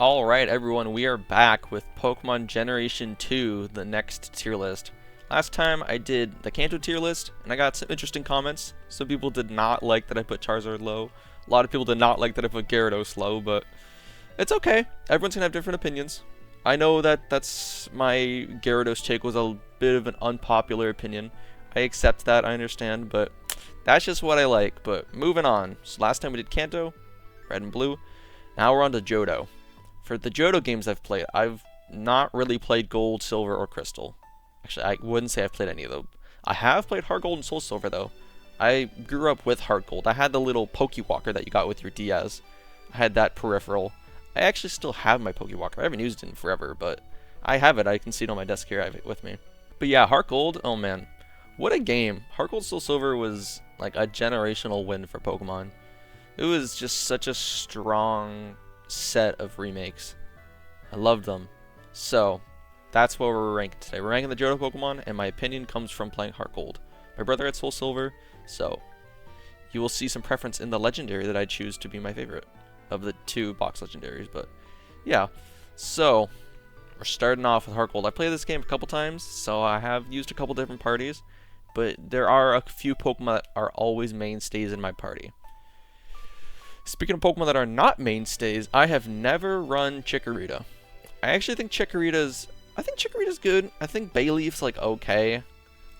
Alright everyone, we are back with Pokemon Generation 2, the next tier list. Last time I did the Kanto tier list, and I got some interesting comments. Some people did not like that I put Charizard low. A lot of people did not like that I put Gyarados low, but it's okay. Everyone's gonna have different opinions. I know that my Gyarados take was a bit of an unpopular opinion. I accept that, I understand, but that's just what I like. But moving on. So last time we did Kanto, Red and Blue. Now we're on to Johto. For the Johto games I've played, I've not really played Gold, Silver, or Crystal. Actually, I wouldn't say I've played any of them. I have played Heart Gold and Soul Silver, though. I grew up with Heart Gold. I had the little Pokewalker that you got with your DS. I had that peripheral. I actually still have my Pokewalker. I haven't used it in forever, but I have it. I can see it on my desk here. I have it with me. But yeah, Heart Gold, oh man. What a game. Heart Gold, Soul Silver was like a generational win for Pokemon. It was just such a strong set of remakes. I loved them. So, that's what we're ranking today. We're ranking the Johto Pokemon, and my opinion comes from playing Heart Gold. My brother had Soul Silver, so you will see some preference in the Legendary that I choose to be my favorite of the two box Legendaries. But yeah, so we're starting off with Heart Gold. I played this game a couple times, so I have used a couple different parties, but there are a few Pokemon that are always mainstays in my party. Speaking of Pokemon that are not mainstays, I have never run Chikorita. I actually think Chikorita's good. I think Bayleef's like okay.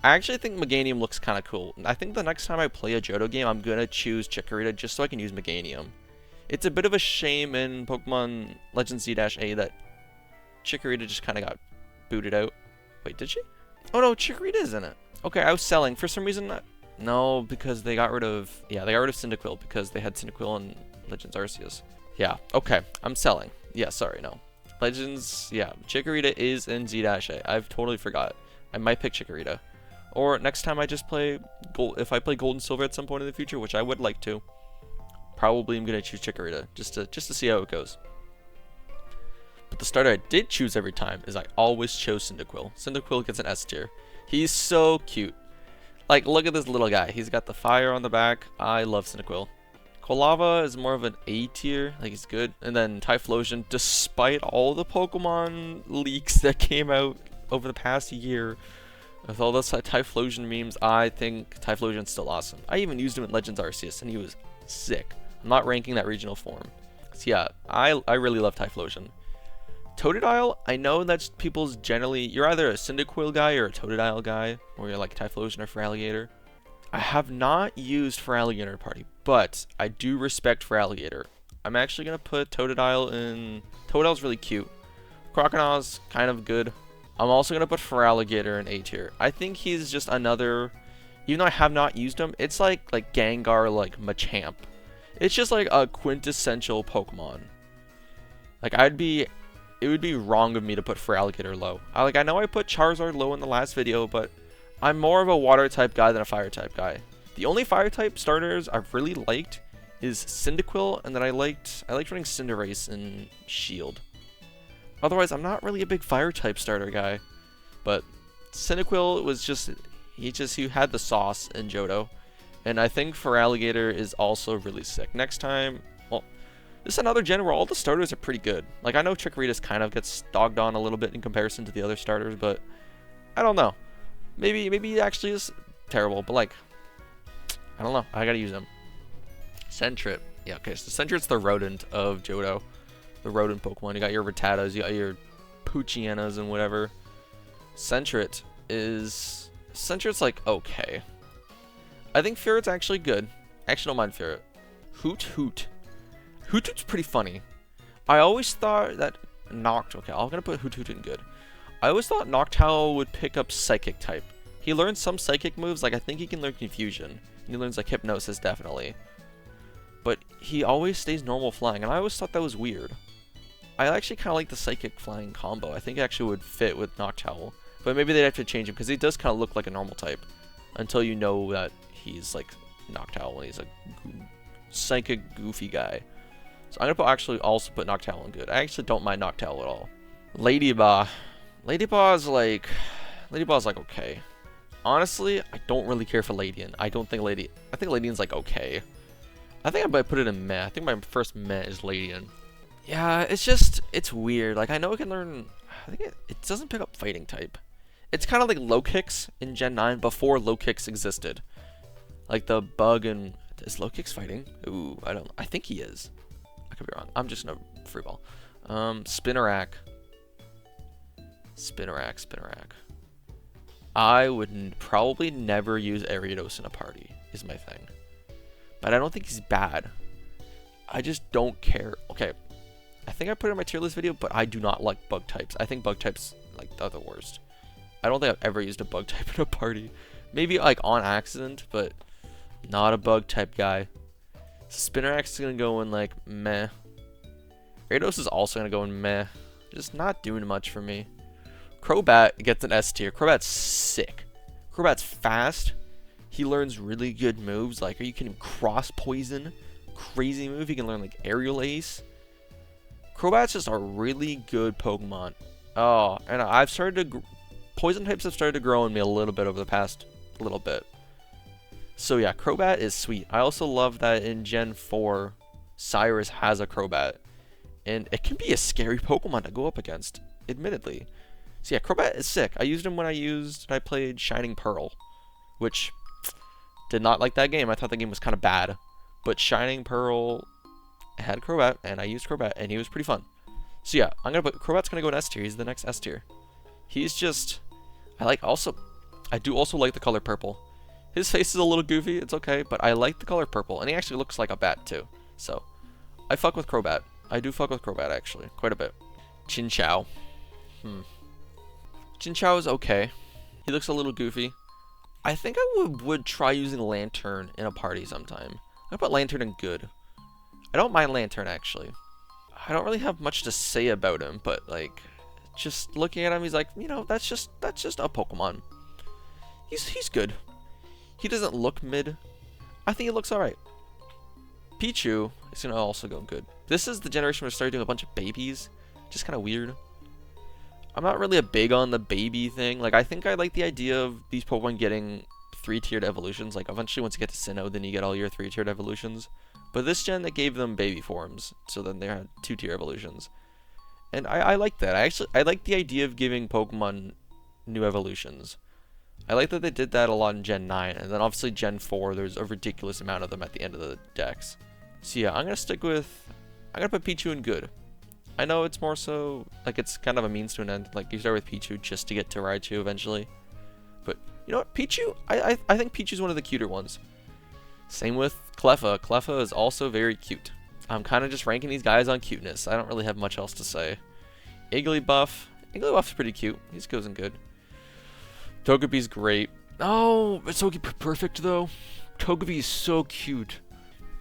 I actually think Meganium looks kind of cool. I think the next time I play a Johto game, I'm gonna choose Chikorita just so I can use Meganium. It's a bit of a shame in Pokemon Legends Z-A that Chikorita just kind of got booted out. Wait, did she? Oh no, Chikorita is in it. Okay, I was selling for some reason. No, because they got rid of... Yeah, they got rid of Cyndaquil because they had Cyndaquil in Legends Arceus. Yeah, okay. I'm selling. Yeah, sorry, no. Legends... Yeah, Chikorita is in Z-A. I've totally forgot. I might pick Chikorita. Or next time I just play... If I play Gold and Silver at some point in the future, which I would like to, probably I'm going to choose Chikorita just to see how it goes. But the starter I did choose every time is I always chose Cyndaquil. Cyndaquil gets an S tier. He's so cute. Like, look at this little guy. He's got the fire on the back. I love Cyndaquil. Quilava is more of an A tier. Like, he's good. And then Typhlosion, despite all the Pokemon leaks that came out over the past year, with all those Typhlosion memes, I think Typhlosion's still awesome. I even used him in Legends Arceus, and he was sick. I'm not ranking that regional form. So yeah, I really love Typhlosion. Totodile, I know that's people's generally... You're either a Cyndaquil guy or a Totodile guy, or you're like Typhlosion or Feraligatr. I have not used Feraligatr party, but I do respect Feraligatr. I'm actually going to put Totodile in... Totodile's really cute. Croconaws, kind of good. I'm also going to put Feraligatr in A tier. I think he's just another... Even though I have not used him, it's like Gengar, like Machamp. It's just like a quintessential Pokemon. Like, it would be wrong of me to put Feraligatr low. I know I put Charizard low in the last video, but I'm more of a water type guy than a fire type guy. The only fire type starters I've really liked is Cyndaquil, and then I liked running Cinderace and Shield. Otherwise, I'm not really a big fire type starter guy. But Cyndaquil was he had the sauce in Johto, and I think Feraligatr is also really sick. Next time, well, this is another gen where all the starters are pretty good. Like, I know Chikorita kind of gets dogged on a little bit in comparison to the other starters, but I don't know. Maybe he actually is terrible, but like, I don't know. I gotta use him. Sentret. Yeah, okay, so Sentret's the rodent of Johto. The rodent Pokemon. You got your Rattatas, you got your Poochyenas and whatever. Sentret's like okay. I think Ferret's actually good. Actually, don't mind Ferret. Hoot. Hoot's pretty funny. I always thought that I'm gonna put Hoot in good. I always thought Noctowl would pick up Psychic type. He learns some Psychic moves, like I think he can learn Confusion. And he learns like Hypnosis, definitely. But he always stays normal flying, and I always thought that was weird. I actually kind of like the Psychic flying combo. I think it actually would fit with Noctowl. But maybe they'd have to change him, because he does kind of look like a normal type. Until you know that he's like Noctowl, and he's a Psychic goofy guy. So I'm gonna also put Noctowl in good. I actually don't mind Noctowl at all. Ladybug. Ladybug's like okay. Honestly, I don't really care for Ladian. I think Ladian's like okay. I think I might put it in meh. I think my first meh is Ladian. Yeah, it's weird. Like, I know it can learn, I think it doesn't pick up fighting type. It's kind of like low kicks in Gen 9 before low kicks existed. Like the bug and, is low kicks fighting? Ooh, I think he is. I could be wrong. I'm just no free ball. Spinnerack. Spinnerack. I would probably never use Ariados in a party, is my thing. But I don't think he's bad. I just don't care. Okay, I think I put it in my tier list video, but I do not like bug types. I think bug types, like, are the worst. I don't think I've ever used a bug type in a party. Maybe, like, on accident, but not a bug type guy. Spinnerack is going to go in, like, meh. Ariados is also going to go in meh. Just not doing much for me. Crobat gets an S tier. Crobat's sick. Crobat's fast. He learns really good moves. Like, you can cross poison. Crazy move. He can learn, like, aerial ace. Crobat's just a really good Pokemon. Oh, and I've started to... Poison types have started to grow on me a little bit over the past little bit. So yeah, Crobat is sweet. I also love that in Gen 4, Cyrus has a Crobat. And it can be a scary Pokemon to go up against, admittedly. So yeah, Crobat is sick. I used him when I played Shining Pearl, which did not like that game. I thought the game was kind of bad. But Shining Pearl had Crobat, and I used Crobat, and he was pretty fun. So yeah, Crobat's gonna go in S tier. He's the next S tier. He's just, I do also like the color purple. His face is a little goofy, it's okay, but I like the color purple, and he actually looks like a bat too. So, I fuck with Crobat. I do fuck with Crobat actually, quite a bit. Chinchou. Chinchou is okay. He looks a little goofy. I think I would try using Lantern in a party sometime. I put Lantern in good. I don't mind Lantern actually. I don't really have much to say about him, but like, just looking at him, he's like, you know, that's just a Pokemon. He's good. He doesn't look mid. I think he looks alright. Pichu is gonna also go good. This is the generation where we started doing a bunch of babies. Just kind of weird. I'm not really a big on the baby thing. Like, I think I like the idea of these Pokemon getting 3-tiered evolutions. Like, eventually once you get to Sinnoh, then you get all your 3-tiered evolutions. But this gen, it gave them baby forms. So then they had 2-tier evolutions. And I like that. I like the idea of giving Pokemon new evolutions. I like that they did that a lot in Gen 9. And then obviously Gen 4, there's a ridiculous amount of them at the end of the decks. So yeah, I'm going to put Pichu in good. I know it's more so, like, it's kind of a means to an end. Like, you start with Pichu just to get to Raichu eventually. But, you know what? Pichu, I think Pichu's one of the cuter ones. Same with Cleffa. Cleffa is also very cute. I'm kind of just ranking these guys on cuteness. I don't really have much else to say. Igglybuff. Igglybuff's pretty cute. He goes in good. Togepi's great. Oh, it's Togepi perfect, though. Togepi is so cute.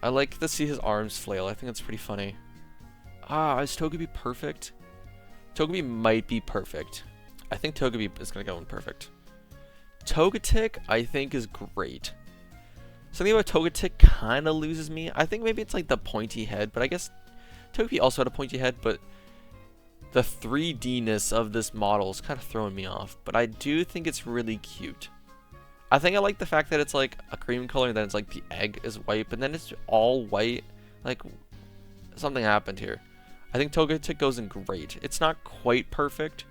I like to see his arms flail. I think that's pretty funny. Is Togepi perfect? Togepi might be perfect. I think Togepi is going to go in perfect. Togetic, I think, is great. Something about Togetic kind of loses me. I think maybe it's like the pointy head, but I guess Togepi also had a pointy head, but the 3D-ness of this model is kind of throwing me off. But I do think it's really cute. I think I like the fact that it's like a cream color and then it's like the egg is white, but then it's all white. Like, something happened here. I think Togetic goes in great. It's not quite perfect.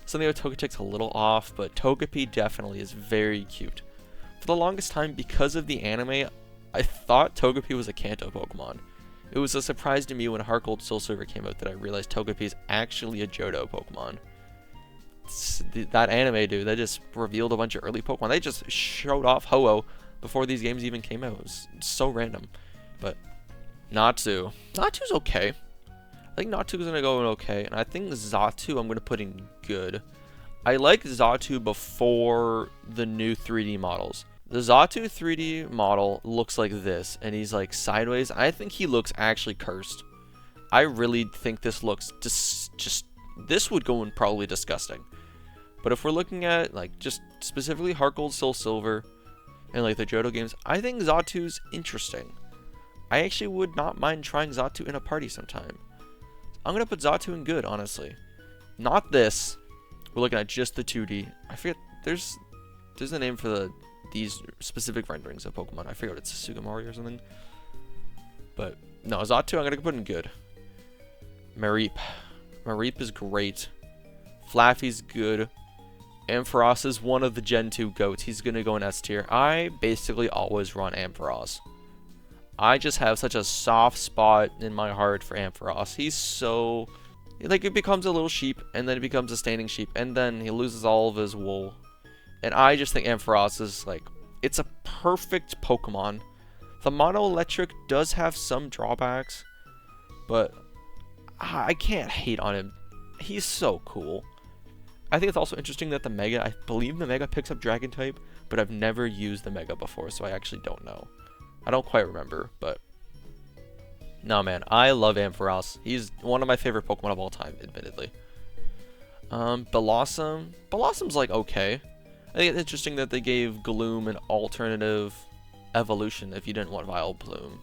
Something about Togetic's a little off, but Togepi definitely is very cute. For the longest time, because of the anime, I thought Togepi was a Kanto Pokemon. It was a surprise to me when Heart Gold Soul Silver came out that I realized Togepi is actually a Johto Pokemon. That anime, dude, they just revealed a bunch of early Pokemon. They just showed off Ho-Oh before these games even came out. It was so random. But Natsu. Natsu's okay. I think Natsu's going to go in okay. And I think Xatu I'm going to put in good. I like Xatu before the new 3D models. The Xatu 3D model looks like this, and he's like sideways. I think he looks actually cursed. I really think this looks this would go in probably disgusting. But if we're looking at like just specifically Heart Gold, Soul Silver, and like the Johto games, I think Xatu's interesting. I actually would not mind trying Xatu in a party sometime. I'm gonna put Xatu in good, honestly. Not this. We're looking at just the 2D. I forget. There's a name for these specific renderings of Pokemon. I forget what it's, Sugimori or something. But no, Xatu I'm gonna put in good. Mareep. Mareep is great. Flaffy's good. Ampharos is one of the Gen 2 goats. He's going to go in S tier. I basically always run Ampharos. I just have such a soft spot in my heart for Ampharos. He's so... like, it becomes a little sheep, and then it becomes a standing sheep, and then he loses all of his wool. And I just think Ampharos is, like... it's a perfect Pokemon. The Mono Electric does have some drawbacks, but I can't hate on him. He's so cool. I think it's also interesting that the Mega, I believe the Mega picks up Dragon type, but I've never used the Mega before, so I actually don't know. I don't quite remember, but... no, man, I love Ampharos. He's one of my favorite Pokemon of all time, admittedly. Blossom. Blossom's, like, okay. I think it's interesting that they gave Gloom an alternative evolution if you didn't want Vileplume.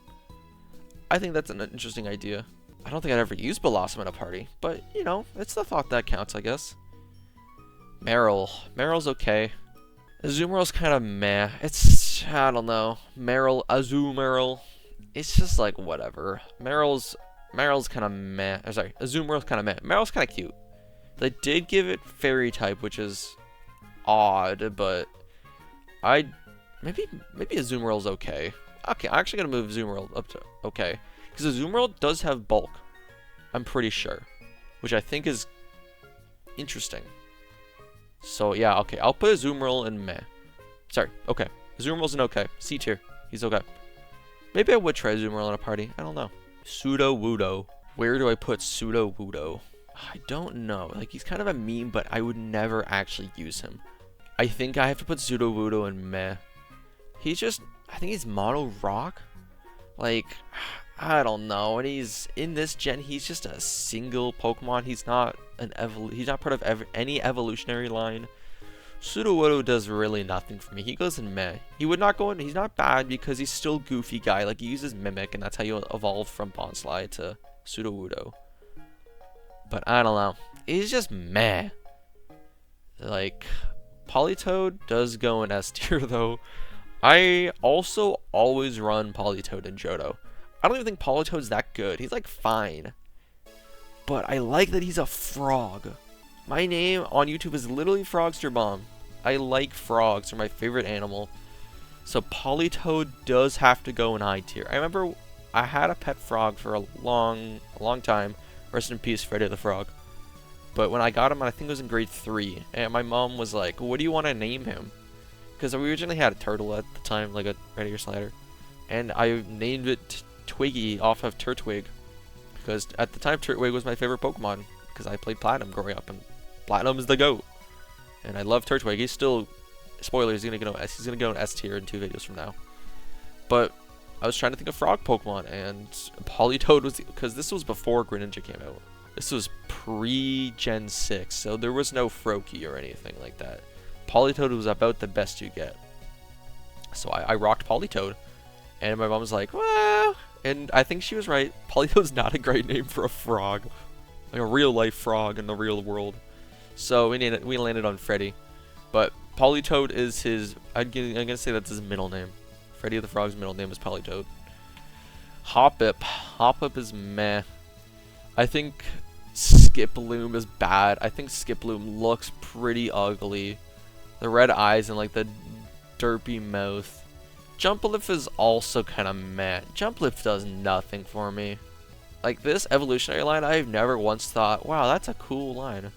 I think that's an interesting idea. I don't think I'd ever use Blossom in a party, but, you know, it's the thought that counts, I guess. Meryl. Meryl's okay. Azumarill's kind of meh. It's, I don't know. Azumarill. It's just like, whatever. Meryl's kind of meh. Or sorry, Azumarill's kind of meh. Meryl's kind of cute. They did give it Fairy type, which is odd, but maybe Azumarill's okay. Okay, I'm actually gonna move Azumarill up to okay, because Azumarill does have bulk. I'm pretty sure, which I think is interesting. So yeah, okay, I'll put Azumarill in meh. Sorry, okay. Azumarill's an okay. C tier. He's okay. Maybe I would try Azumarill in a party. I don't know. Sudowoodo. Where do I put Sudowoodo? I don't know. Like, he's kind of a meme, but I would never actually use him. I think I have to put Sudowoodo in meh. He's just... I think he's mono rock. Like, I don't know. And he's... in this gen, he's just a single Pokemon. He's not an he's not part of any evolutionary line. Sudowoodo does really nothing for me. He goes in meh. He would not go in... he's not bad because he's still goofy guy. Like, he uses Mimic, and that's how you evolve from Bonsly to Sudowoodo. But I don't know. He's just meh. Like, Politoed does go in S tier, though. I also always run Politoed in Johto. I don't even think Politoed's that good. He's, like, fine. But I like that he's a frog. My name on YouTube is literally Frogsterbomb. I like frogs. They're my favorite animal. So Politoed does have to go in I tier. I remember I had a pet frog for a long time. Rest in peace, Freddy the Frog. But when I got him, I think it was in grade 3. And my mom was like, what do you want to name him? Because we originally had a turtle at the time, like a red ear slider. And I named it Twiggy off of Turtwig. Because at the time, Turtwig was my favorite Pokemon. Because I played Platinum growing up. And Platinum is the GOAT. And I love Turtwig. He's still... spoilers, he's going to go in S tier in 2 videos from now. But I was trying to think of frog Pokemon. And Politoed was... because this was before Greninja came out. This was pre-Gen 6. So there was no Froakie or anything like that. Politoed was about the best you get. So I rocked Politoed. And my mom was like, well... and I think she was right. Politoed's not a great name for a frog. Like a real life frog in the real world. So we landed on Freddy. But Politoed is his... I'm gonna say that's his middle name. Freddy the Frog's middle name is Politoed. Hoppip. Hoppip is meh. I think Skiploom is bad. I think Skiploom looks pretty ugly. The red eyes and like the derpy mouth. Jumpluff is also kind of meh. Jumpluff does nothing for me. Like this evolutionary line, I've never once thought, wow, that's a cool line.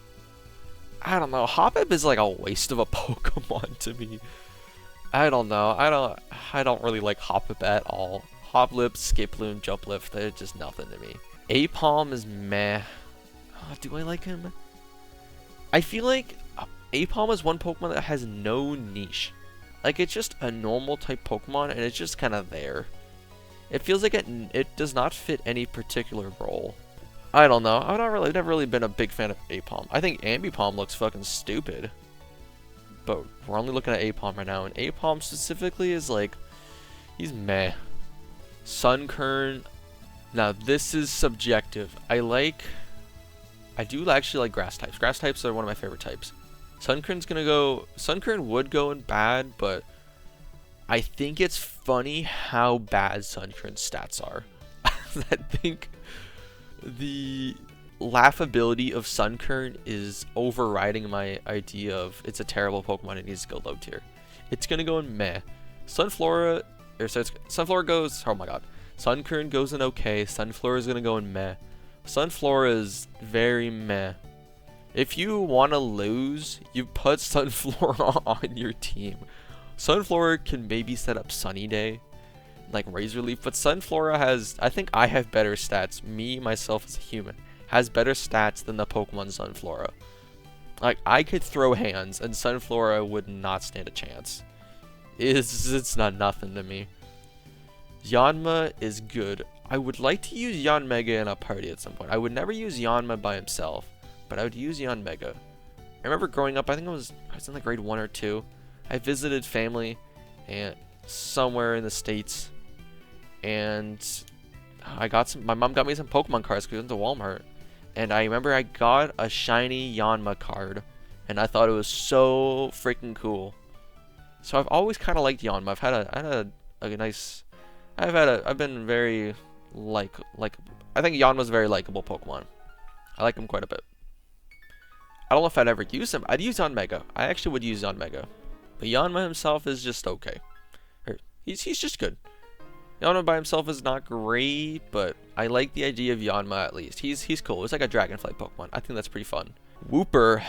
I don't know. Hoppip is like a waste of a Pokemon to me. I don't know. I don't really like Hoppip at all. Hoplip, Skiploom, Jumpluff, they're just nothing to me. Apom is meh. Oh, do I like him? I feel like Apom is one Pokemon that has no niche. Like, it's just a normal type Pokemon, and it's just kind of there. It feels like it does not fit any particular role. I don't know. I've never really been a big fan of Apom. I think Ambipom looks fucking stupid. But we're only looking at Apom right now, and Apom specifically is like, he's meh. Sunkern. Now, this is subjective. I do actually like grass types. Grass types are one of my favorite types. Sunkern would go in bad, but I think it's funny how bad Sunkern's stats are. I think laughability of Sunkern is overriding my idea of it's a terrible Pokemon. It needs to go low tier. It's gonna go in meh. Sunflora, Sunflora goes. Oh my god. Sunkern goes in okay. Sunflora is gonna go in meh. Sunflora is very meh. If you want to lose, you put Sunflora on your team. Sunflora can maybe set up Sunny Day, like Razor Leaf, but Sunflora has, I think I have better stats. Me, myself as a human, has better stats than the Pokemon Sunflora. Like, I could throw hands, and Sunflora would not stand a chance. It's not nothing to me. Yanma is good. I would like to use Yanmega in a party at some point. I would never use Yanma by himself, but I would use Yanmega. I remember growing up, I think I was in like grade 1 or 2. I visited family and somewhere in the States, and my mom got me some Pokemon cards because we went to Walmart. And I remember I got a shiny Yanma card, and I thought it was so freaking cool. So I've always kind of liked Yanma. I've been very I think Yanma's a very likable Pokemon. I like him quite a bit. I don't know if I'd ever use him. I'd use Yanmega. I actually would use Yanmega. But Yanma himself is just okay. He's just good. Yanma by himself is not great, but I like the idea of Yanma at least. He's cool. It's like a Dragonflight Pokemon. I think that's pretty fun. Wooper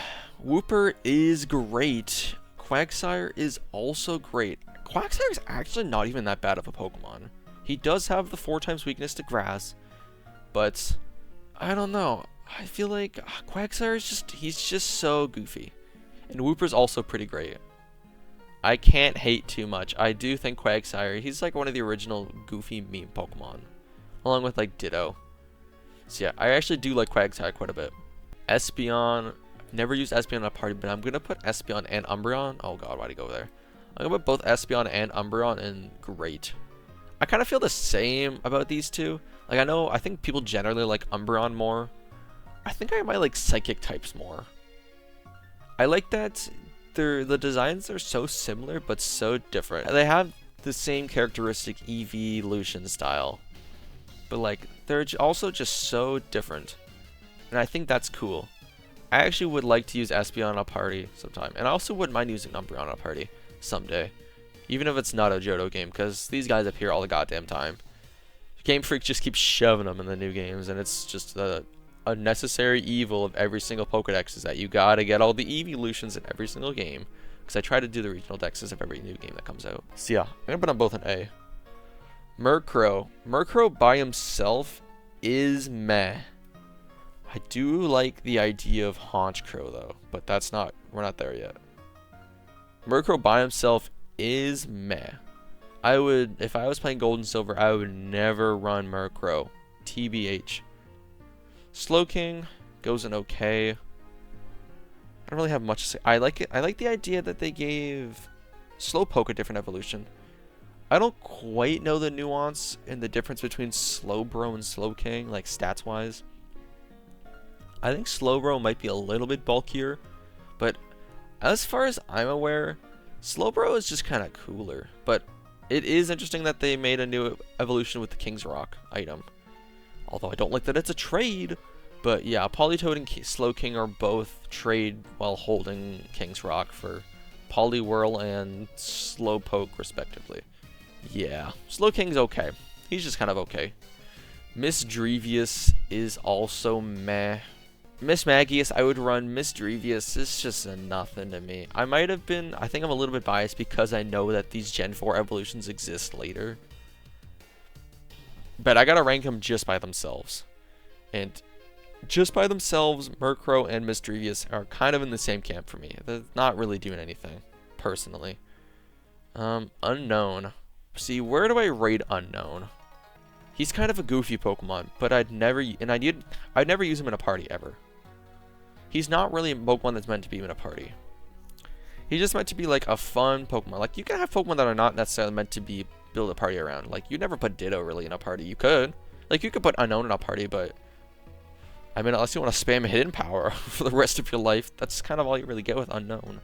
is great. Quagsire is also great. Quagsire is actually not even that bad of a Pokemon. He does have the 4x weakness to grass, but I don't know. I feel like Quagsire is he's just so goofy. And Wooper's also pretty great. I can't hate too much. I do think Quagsire, he's like one of the original goofy meme Pokemon, along with like Ditto. So yeah, I actually do like Quagsire quite a bit. Espeon, I've never used Espeon in a party, but I'm gonna put Espeon and Umbreon. Oh god, why'd he go there? I'm gonna put both Espeon and Umbreon in great. I kind of feel the same about these two. Like, I think people generally like Umbreon more. I think I might like Psychic types more. I like that the designs are so similar but so different. They have the same characteristic evolution style, but like they're also just so different, and I think that's cool. I actually would like to use Espeon on a party sometime, and I also wouldn't mind using Umbreon on a party someday, even if it's not a Johto game, because these guys appear all the goddamn time. Game Freak just keeps shoving them in the new games, and it's just a necessary evil of every single Pokedex is that you gotta get all the evolutions in every single game, because I try to do the regional dexes of every new game that comes out. So yeah, I'm gonna put them both an A. Murkrow by himself is meh. I do like the idea of Honchkrow though, but we're not there yet. Murkrow by himself is meh. If I was playing Gold and Silver, I would never run Murkrow. TBH. Slowking goes in okay. I don't really have much to say. I like it. I like the idea that they gave Slowpoke a different evolution. I don't quite know the nuance in the difference between Slowbro and Slowking, like stats wise. I think Slowbro might be a little bit bulkier, but as far as I'm aware, Slowbro is just kind of cooler. But it is interesting that they made a new evolution with the King's Rock item. Although I don't like that it's a trade. But yeah, Politoed and Slowking are both trade while holding King's Rock for Poliwhirl and Slowpoke respectively. Yeah, Slowking's okay. He's just kind of okay. Misdrevious is also meh. Mismagius, I would run. Misdrevious is just a nothing to me. I think I'm a little bit biased because I know that these Gen 4 evolutions exist later. But I gotta rank them just by themselves. And just by themselves, Murkrow and Misdrevious are kind of in the same camp for me. They're not really doing anything, personally. Unknown. See, where do I rate Unknown? He's kind of a goofy Pokemon, but I'd never use him in a party ever. He's not really a Pokemon that's meant to be in a party. He's just meant to be like a fun Pokemon. Like, you can have Pokemon that are not necessarily meant to be build a party around. Like, you'd never put Ditto really in a party. You could. Like, you could put Unknown in a party, but I mean, unless you want to spam Hidden Power for the rest of your life, that's kind of all you really get with Unknown.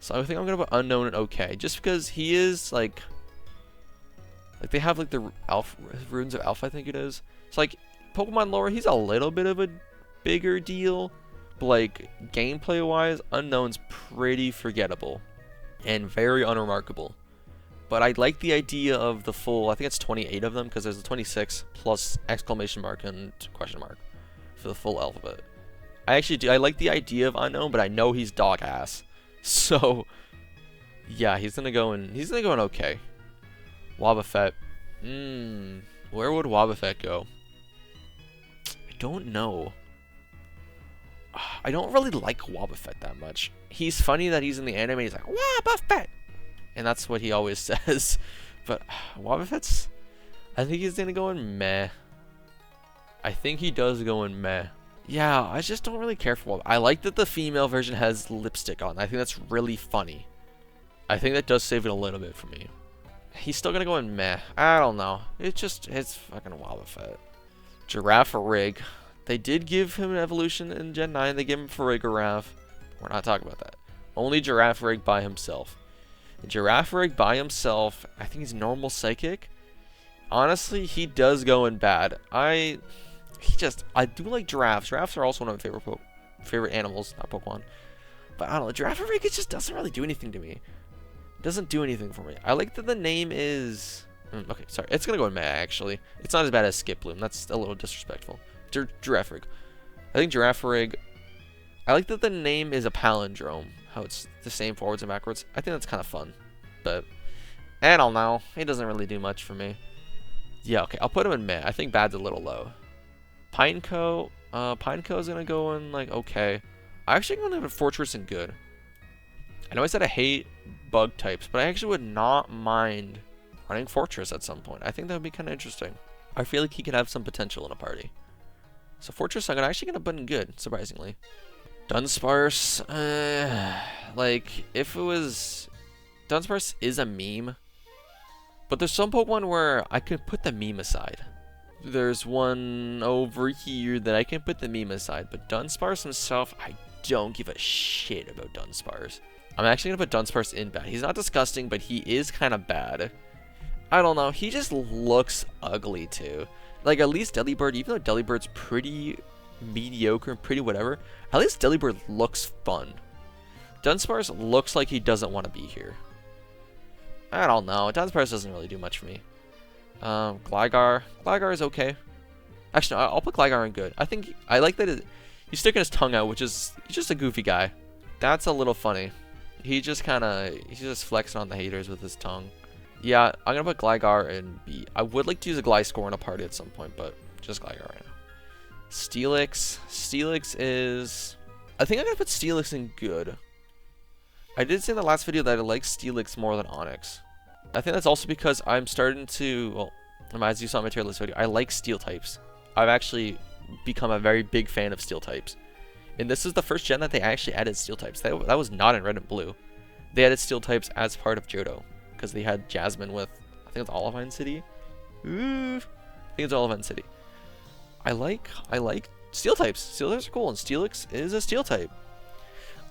So I think I'm gonna put Unknown in okay, just because he is like they have like the Runes of Alpha, I think it is. It's like Pokemon lore. He's a little bit of a bigger deal, but like gameplay wise, Unknown's pretty forgettable and very unremarkable. But I like the idea of the full, I think it's 28 of them, because there's a 26 plus exclamation mark and question mark for the full alphabet. I actually do, I like the idea of Unknown, but I know he's dog ass. So, yeah, he's gonna go in okay. Wobbuffet. Where would Wobbuffet go? I don't know. I don't really like Wobbuffet that much. He's funny that he's in the anime, he's like, Wobbuffet! And that's what he always says. But Wobbuffet's, I think he's gonna go in meh. I think he does go in meh. Yeah, I just don't really care for Wobbuffet. I like that the female version has lipstick on. I think that's really funny. I think that does save it a little bit for me. He's still gonna go in meh. I don't know. It's fucking Wobbuffet. Giraffe Rig. They did give him an evolution in Gen 9. They gave him Farigiraffe. We're not talking about that. Only Giraffe Rig by himself. Giraffe Rig by himself, I think he's normal psychic. Honestly, he does go in bad. I do like giraffes. Giraffes are also one of my favorite animals, not Pokemon. But I don't know, Giraffe Rig, it just doesn't really do anything to me. It doesn't do anything for me. I like that the name is... okay, sorry. It's going to go in meh, actually. It's not as bad as Skip Bloom. That's a little disrespectful. Giraffe Rig. I think Giraffe Rig... I like that the name is a palindrome. How it's the same forwards and backwards. I think that's kind of fun. But, I don't know. It doesn't really do much for me. Yeah, okay. I'll put him in meh. I think bad's a little low. Pineco. Pineco is going to go in, like, okay. I'm actually going to have a Fortress in good. I know I said I hate bug types, but I actually would not mind running Fortress at some point. I think that would be kind of interesting. I feel like he could have some potential in a party. So Fortress, I'm actually going to put in good, surprisingly. Dunsparce, like, if it was... Dunsparce is a meme, but there's some Pokemon where I could put the meme aside. There's one over here that I can put the meme aside, but Dunsparce himself, I don't give a shit about Dunsparce. I'm actually going to put Dunsparce in bad. He's not disgusting, but he is kind of bad. I don't know, he just looks ugly too. Like, at least Delibird, even though Delibird's pretty mediocre and pretty whatever, at least Delibird looks fun. Dunsparce looks like he doesn't want to be here. I don't know. Dunsparce doesn't really do much for me. Gligar. Gligar is okay. Actually, no, I'll put Gligar in good. I like that he's sticking his tongue out, which is, he's just a goofy guy. That's a little funny. He's just flexing on the haters with his tongue. Yeah, I'm gonna put Gligar in B. I would like to use a Gliscor in a party at some point, but just Gligar right now. Steelix. Steelix is... I think I'm gonna put Steelix in good. I did say in the last video that I like Steelix more than Onix. I think that's also because I'm starting to... Well, as you saw in my tier list video, I like Steel types. I've actually become a very big fan of Steel types. And this is the first gen that they actually added Steel types. That was not in Red and Blue. They added Steel types as part of Johto. Because they had Jasmine with, I think it's Olivine City. Ooh, I think it's Olivine City. I like Steel types. Steel types are cool, and Steelix is a Steel type.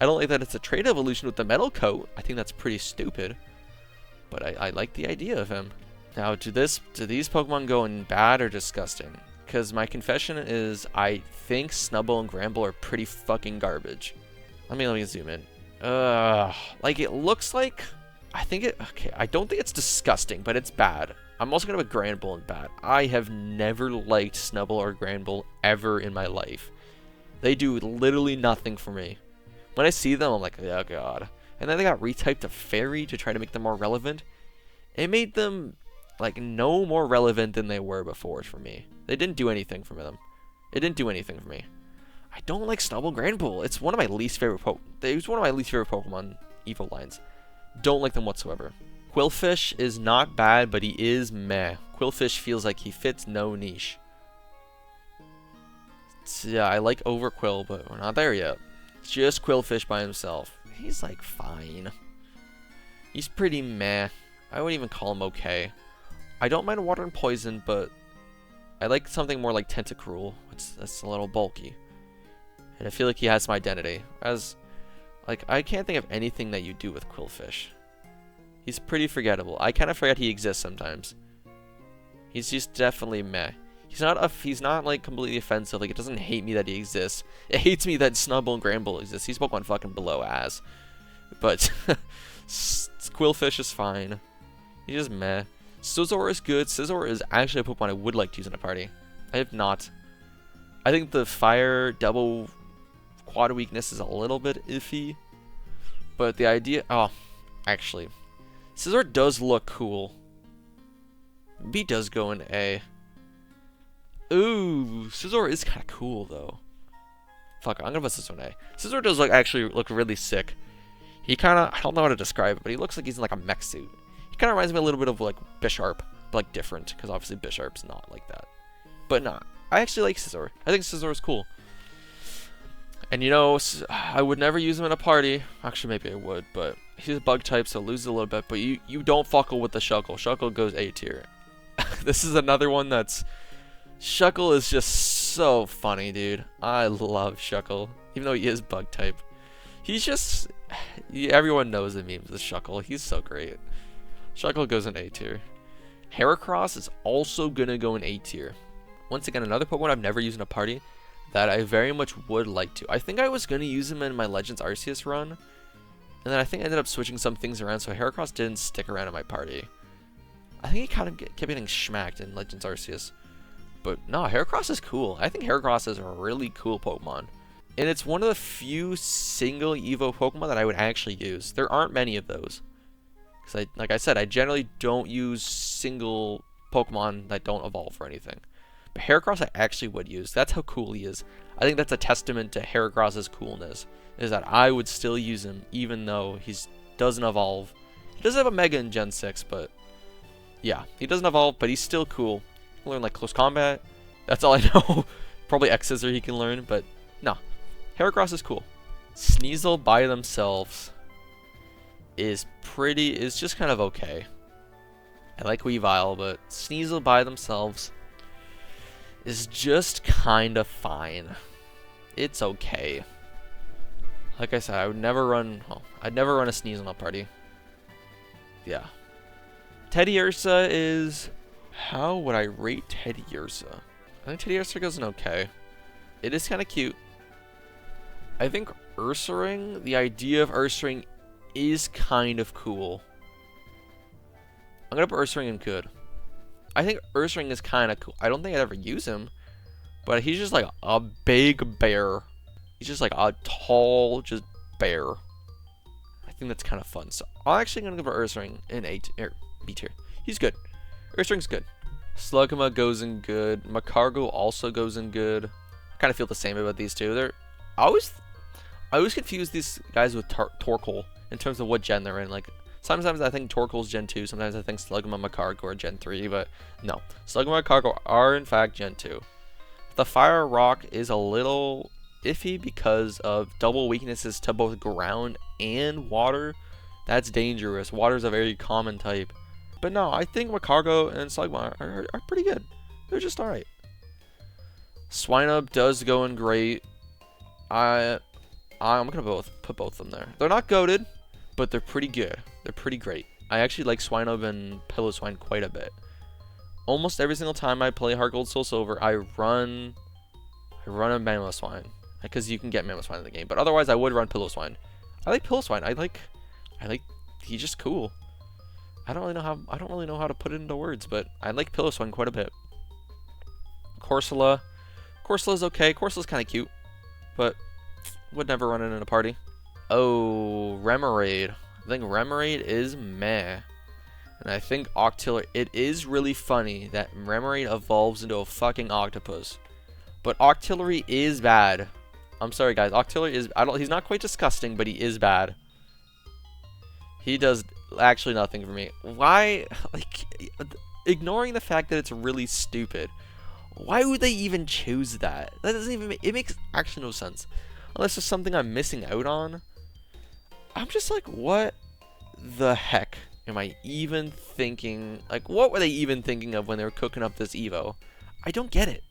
I don't like that it's a trait evolution with the metal coat. I think that's pretty stupid. But I like the idea of him. Now, do these Pokemon go in bad or disgusting? Because my confession is I think Snubbull and Granbull are pretty fucking garbage. Let me zoom in. Like, it looks like... okay, I don't think it's disgusting, but it's bad. I'm also going to put Granbull in bad. I have never liked Snubbull or Granbull ever in my life. They do literally nothing for me. When I see them, I'm like, oh god. And then they got retyped to Fairy to try to make them more relevant. It made them, like, no more relevant than they were before for me. They didn't do anything for them. It didn't do anything for me. I don't like Snubbull Granbull. It's one of my least favorite Pokemon Evo lines. Don't like them whatsoever. Quillfish is not bad, but he is meh. Quillfish feels like he fits no niche. So, yeah, I like Overquill, but we're not there yet. Just Quillfish by himself. He's like fine. He's pretty meh. I wouldn't even call him okay. I don't mind Water and Poison, but I like something more like Tentacruel. That's a little bulky. And I feel like he has some identity. Like, I can't think of anything that you do with Quillfish. He's pretty forgettable. I kind of forget he exists sometimes. He's just definitely meh. He's not like completely offensive. Like, it doesn't hate me that he exists. It hates me that Snubbull and Granbull exist. He's Pokemon fucking below ass. But Quillfish is fine. He's just meh. Scizor is good. Scizor is actually a Pokemon I would like to use in a party. I have not. I think the fire double quad weakness is a little bit iffy. But the idea... Oh, actually. Scizor does look cool. B does go in A. Ooh, Scizor is kind of cool, though. Fuck, I'm gonna put Scizor in A. Scizor does actually look really sick. He kind of... I don't know how to describe it, but he looks like he's in like a mech suit. He kind of reminds me a little bit of like Bisharp, but like different, because obviously Bisharp's not like that. But nah, I actually like Scizor. I think Scizor is cool. And you know, I would never use him in a party. Actually, maybe I would, but he's a bug type, so loses a little bit. But you don't fuckle with the Shuckle. Shuckle goes A tier. This is another one that's... Shuckle is just so funny, dude. I love Shuckle, even though he is bug type. He's just... Everyone knows the memes with Shuckle. He's so great. Shuckle goes in A tier. Heracross is also gonna go in A tier. Once again, another Pokemon I've never used in a party that I very much would like to. I think I was gonna use him in my Legends Arceus run, and then I think I ended up switching some things around, so Heracross didn't stick around in my party. I think he kind of kept getting smacked in Legends Arceus. But no, Heracross is cool. I think Heracross is a really cool Pokemon. And it's one of the few single Evo Pokemon that I would actually use. There aren't many of those. Because like I said, I generally don't use single Pokemon that don't evolve or anything. But Heracross I actually would use. That's how cool he is. I think that's a testament to Heracross's coolness. Is that I would still use him even though he doesn't evolve. He does have a Mega in Gen 6, but... Yeah, he doesn't evolve, but he's still cool. He can learn like Close Combat. That's all I know. Probably X-Scissor he can learn, but no. Heracross is cool. Sneasel by themselves is just kind of okay. I like Weavile, but Sneasel by themselves is just kind of fine. It's okay. Like I said, I'd never run a Sneasel in a party. Yeah. Teddiursa is... How would I rate Teddiursa? I think Teddiursa goes in okay. It is kind of cute. I think Ursaring, the idea of Ursaring is kind of cool. I'm going to put Ursaring in good. I think Ursaring is kind of cool. I don't think I'd ever use him, but he's just like a big bear. He's just like a tall, just bear. I think that's kind of fun. So I'm actually going to give Ursaring in B tier. He's good. Ursaring's good. Slugma goes in good. Macargo also goes in good. I kind of feel the same about these two. I always confuse these guys with Torkoal in terms of what gen they're in. Like, sometimes I think Torkoal's Gen 2, sometimes I think Slugma and Macargo are Gen 3, but no. Slugma and Macargo are, in fact, Gen 2. The Fire Rock is a little iffy because of double weaknesses to both ground and water. That's dangerous. Water's a very common type. But no, I think Macargo and Slugma are pretty good. They're just alright. Swinub does go in great. I'm gonna put both of them there. They're not goated, but they're pretty good. They're pretty great. I actually like Swinub and Piloswine quite a bit. Almost every single time I play Heart Gold Soul Silver, I run a Mamoswine, because you can get Mamoswine in the game. But otherwise, I would run Piloswine. I like Piloswine. I like he's just cool. I don't really know how to put it into words, but I like Piloswine quite a bit. Corsola's okay. Corsola's kind of cute, but would never run it in a party. Oh, Remoraid. I think Remoraid is meh. And I think Octillery, it is really funny that Remoraid evolves into a fucking octopus. But Octillery is bad. I'm sorry guys, Octillery is, he's not quite disgusting, but he is bad. He does actually nothing for me. Why, like, ignoring the fact that it's really stupid, why would they even choose that? That doesn't even make, it makes actually no sense. Unless there's something I'm missing out on. I'm just like, what the heck am I even thinking? Like, what were they even thinking of when they were cooking up this Evo? I don't get it.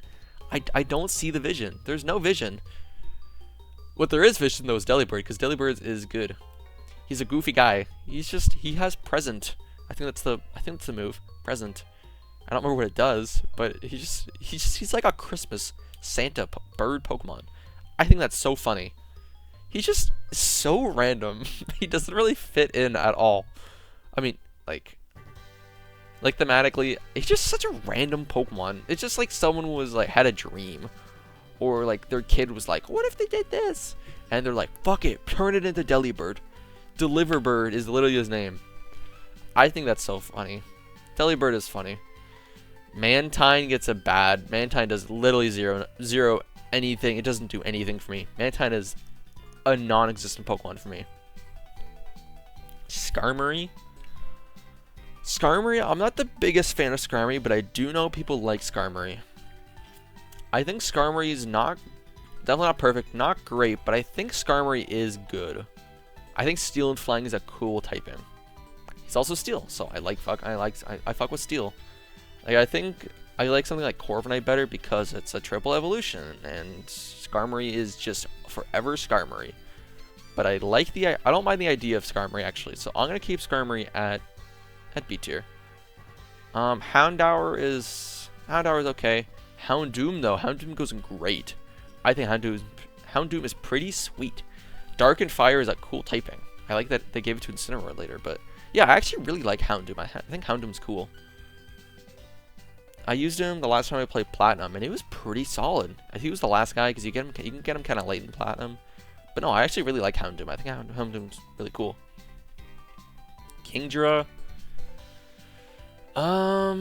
I don't see the vision. There's no vision. What there is vision though is Delibird, because Delibird is good. He's a goofy guy. He has present. I think that's the move. Present. I don't remember what it does, but he's like a Christmas Santa bird Pokemon. I think that's so funny. He's just so random. He doesn't really fit in at all. I mean, like thematically, he's just such a random Pokemon. It's just like someone was like had a dream, or like their kid was like, "What if they did this?" And they're like, "Fuck it, turn it into Delibird." Deliverbird is literally his name. I think that's so funny. Delibird is funny. Mantine gets a bad. Mantine does literally zero anything. It doesn't do anything for me. Mantine is a non-existent Pokemon for me. Skarmory. Skarmory, I'm not the biggest fan of Skarmory, but I do know people like Skarmory. I think Skarmory is definitely not perfect, not great, but I think Skarmory is good. I think Steel and Flying is a cool typing. He's also Steel, so I fuck with Steel. Like, I think I like something like Corviknight better because it's a triple evolution, and Skarmory is just forever Skarmory. But I don't mind the idea of Skarmory actually, so I'm gonna keep Skarmory at B tier. Houndour is okay. Houndoom though, Houndoom goes great. I think Houndoom is pretty sweet. Dark and Fire is a cool typing. I like that they gave it to Incineroar later, but yeah, I actually really like Houndoom. I think Houndoom's cool. I used him the last time I played Platinum, and he was pretty solid. I think he was the last guy because you can get him kind of late in Platinum. But no, I actually really like Houndoom. I think Houndoom's really cool. Kingdra. How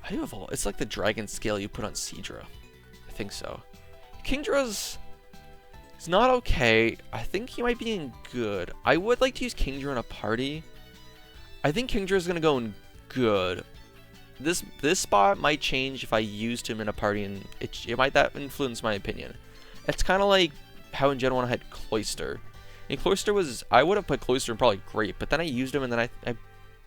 do you evolve? It's like the dragon scale you put on Seadra. I think so. Kingdra's... It's not okay. I think he might be in good. I would like to use Kingdra in a party. I think Kingdra's gonna go in good. This spot might change if I used him in a party, and it might influence my opinion. It's kind of like how in Gen 1 I had Cloyster. And Cloyster was... I would have put Cloyster in probably great, but then I used him, and then I'm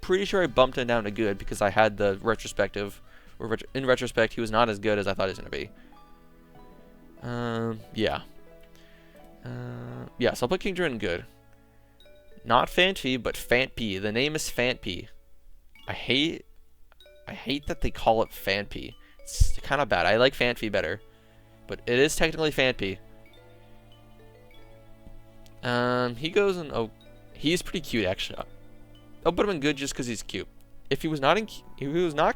pretty sure I bumped him down to good because I had the retrospective. Or in retrospect, he was not as good as I thought he was going to be. Yeah. Yeah, so I'll put Kingdra in good. Not Fantpy, but Fantpy. The name is Fantpy. I hate that they call it Fantpy. It's kind of bad. I like Fantpy better. But it is technically Fantpy. He goes in... Oh, he's pretty cute, actually. I'll put him in good just because he's cute. If he was not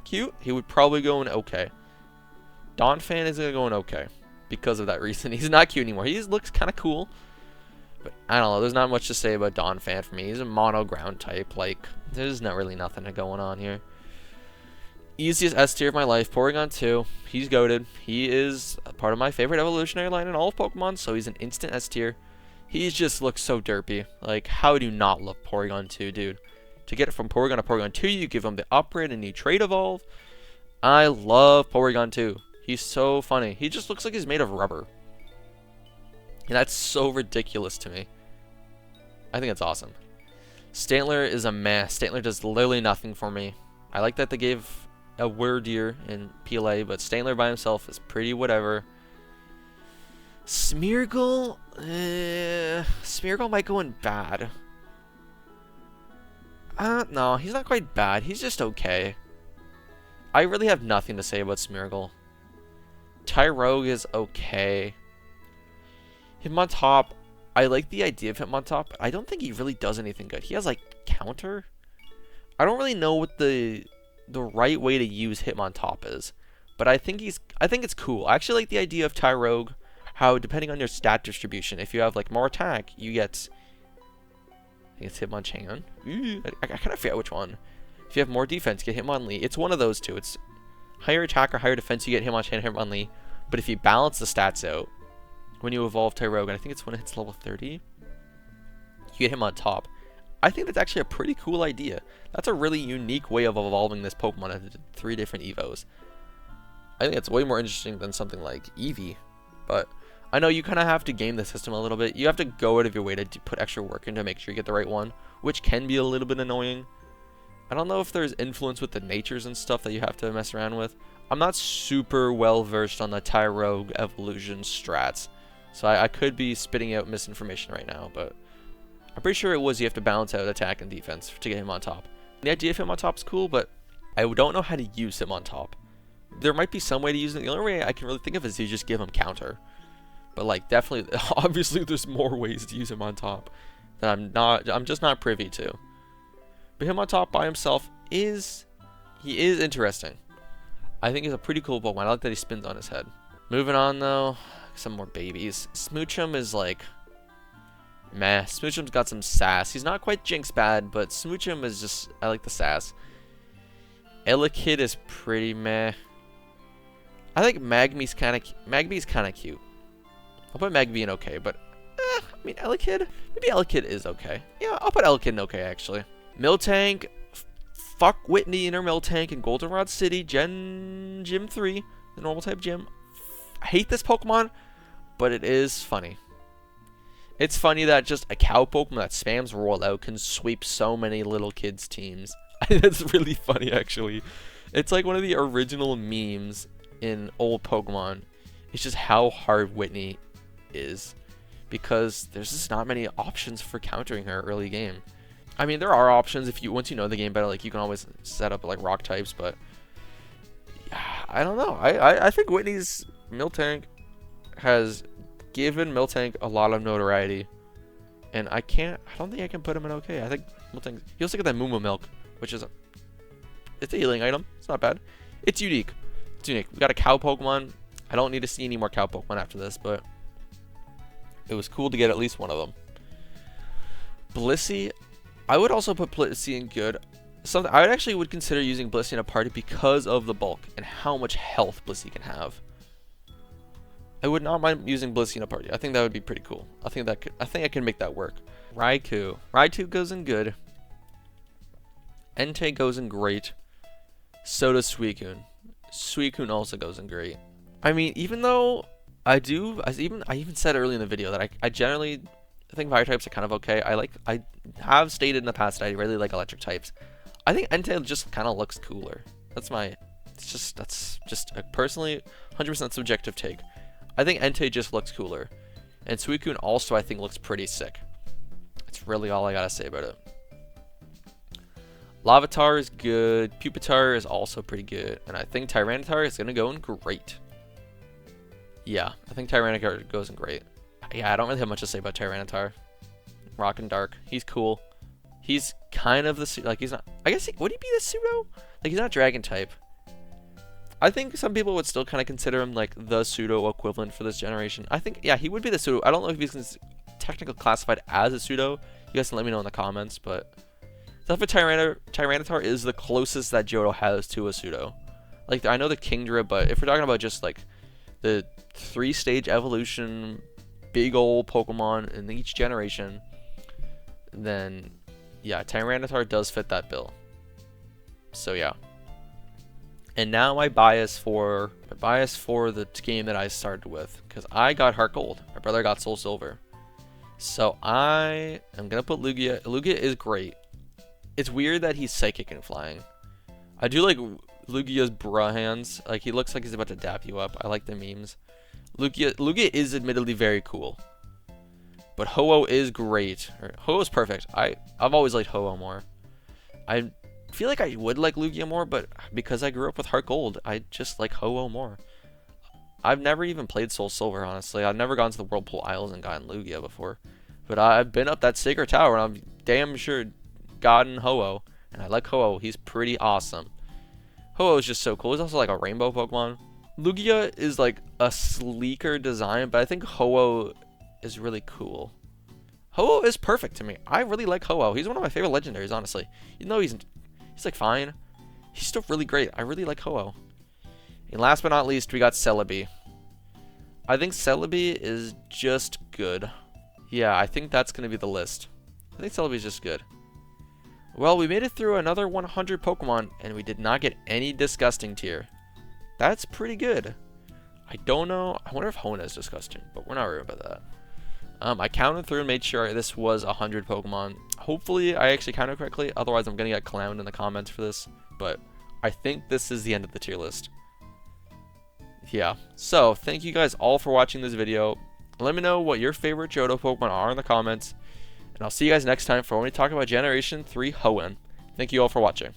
cute, he would probably go in okay. Donphan is going to go in okay. Because of that reason. He's not cute anymore. He looks kind of cool. But I don't know. There's not much to say about Donphan for me. He's a mono ground type. Like, there's not really nothing going on here. Easiest S tier of my life. Porygon 2. He's goated. He is part of my favorite evolutionary line in all of Pokemon. So he's an instant S tier. He just looks so derpy. Like, how do you not love Porygon 2, dude? To get it from Porygon to Porygon 2, you give him the upgrade and you trade evolve. I love Porygon 2. He's so funny. He just looks like he's made of rubber. And that's so ridiculous to me. I think it's awesome. Stantler is a mess. Stantler does literally nothing for me. I like that they gave a Wordier in PLA, but Stantler by himself is pretty whatever. Smeargle? Smeargle might go in bad. No, he's not quite bad. He's just okay. I really have nothing to say about Smeargle. Tyrogue is okay. Hitmontop, I like the idea of Hitmontop, but I don't think he really does anything good. He has, like, counter? I don't really know what the right way to use Hitmontop is, but I think it's cool. I actually like the idea of Tyrogue, how depending on your stat distribution, if you have, like, more attack, you get... I think it's Hitmonchan. I kind of forget which one. If you have more defense, you get Hitmonlee. It's one of those two. It's higher attack or higher defense, you get Hitmonchan, Hitmonlee. But if you balance the stats out, when you evolve Tyrogue, and I think it's when it hits level 30, you get him on top. I think that's actually a pretty cool idea. That's a really unique way of evolving this Pokemon into 3 different Evos. I think it's way more interesting than something like Eevee. But I know you kind of have to game the system a little bit. You have to go out of your way to put extra work in to make sure you get the right one, which can be a little bit annoying. I don't know if there's influence with the natures and stuff that you have to mess around with. I'm not super well versed on the Tyrogue evolution strats, so I could be spitting out misinformation right now, but I'm pretty sure it was you have to balance out attack and defense to get him on top. The idea of him on top is cool, but I don't know how to use him on top. There might be some way to use him. The only way I can really think of is you just give him counter. But like definitely, obviously there's more ways to use him on top that I'm just not privy to. But him on top by himself he is interesting. I think he's a pretty cool Pokemon. I like that he spins on his head. Moving on though, some more babies. Smoochum is like, meh. Smoochum's got some sass. He's not quite Jinx bad, but Smoochum is just, I like the sass. Elekid is pretty meh. I think Magmy's kind of cute. I'll put Magby in okay, but I mean Elekid, maybe Elekid is okay. Yeah, I'll put Elekid in okay actually. Miltank, fuck Whitney in her Miltank in Goldenrod City, Gym 3, the normal type gym. I hate this Pokemon, but it is funny. It's funny that just a cow Pokemon that spams rollout can sweep so many little kids' teams. That's really funny, actually. It's like one of the original memes in old Pokemon. It's just how hard Whitney is, because there's just not many options for countering her early game. I mean, there are options if you once you know the game better. Like you can always set up like rock types, but I don't know. I think Whitney's Miltank has given Miltank a lot of notoriety, and I don't think I can put him in okay. I think Miltank, he also got that Moo Milk, which is it's a healing item. It's not bad. It's unique. It's unique. We got a cow Pokemon. I don't need to see any more cow Pokemon after this, but it was cool to get at least one of them. Blissey, I would also put Blissey in good. Something I would consider using Blissey in a party because of the bulk and how much health Blissey can have. I would not mind using Blissey in a party. I think that would be pretty cool. I think I can make that work. Raikou goes in good. Entei goes in great. So does Suicune. Suicune also goes in great. I mean, even though I even said early in the video that I generally think fire types are kind of okay. I have stated in the past that I really like electric types. I think Entei just kind of looks cooler. That's just a personally 100% subjective take. I think Entei just looks cooler, and Suicune also I think looks pretty sick. That's really all I gotta say about it. Larvitar is good. Pupitar is also pretty good, and I think Tyranitar is gonna go in great. Yeah, I think Tyranitar goes in great. Yeah, I don't really have much to say about Tyranitar. Rock and Dark, he's cool. He's kind of the like he's not. I guess would he be the pseudo? Like he's not Dragon type. I think some people would still kind of consider him like the pseudo equivalent for this generation. I think yeah, he would be the pseudo. I don't know if he's technically classified as a pseudo. You guys can let me know in the comments, but stuff with Tyranitar is the closest that Johto has to a pseudo. Like I know the Kingdra, but if we're talking about just like the 3-stage evolution, big old Pokemon in each generation, then yeah, Tyranitar does fit that bill. So yeah. And now my bias for the game that I started with, because I got Heart Gold, my brother got Soul Silver. So I am gonna put Lugia. Lugia is great. It's weird that he's psychic and flying. I do like Lugia's bra hands. Like he looks like he's about to dap you up. I like the memes. Lugia is admittedly very cool, but Ho-Oh is great. Ho-Oh is perfect. I've always liked Ho-Oh more. I feel like I would like Lugia more, but because I grew up with Heart Gold, I just like Ho-Oh more. I've never even played Soul Silver, honestly. I've never gone to the Whirlpool Isles and gotten Lugia before, but I've been up that Sacred Tower and I'm damn sure gotten Ho-Oh, and I like Ho-Oh. He's pretty awesome. Ho-Oh is just so cool. He's also like a rainbow Pokemon. Lugia is like a sleeker design, but I think Ho-Oh is really cool. Ho-Oh is perfect to me. I really like Ho-Oh. He's one of my favorite legendaries, honestly. Even though he's like fine, he's still really great. I really like Ho-Oh. And last but not least, we got Celebi. I think Celebi is just good. Yeah, I think that's going to be the list. I think Celebi is just good. Well, we made it through another 100 Pokemon, and we did not get any disgusting tier. That's pretty good. I don't know. I wonder if Hona is disgusting, but we're not worried about that. I counted through and made sure this was 100 Pokemon. Hopefully, I actually counted correctly. Otherwise, I'm going to get clowned in the comments for this. But I think this is the end of the tier list. Yeah. So, thank you guys all for watching this video. Let me know what your favorite Johto Pokemon are in the comments. And I'll see you guys next time for when we talk about Generation 3 Hoenn. Thank you all for watching.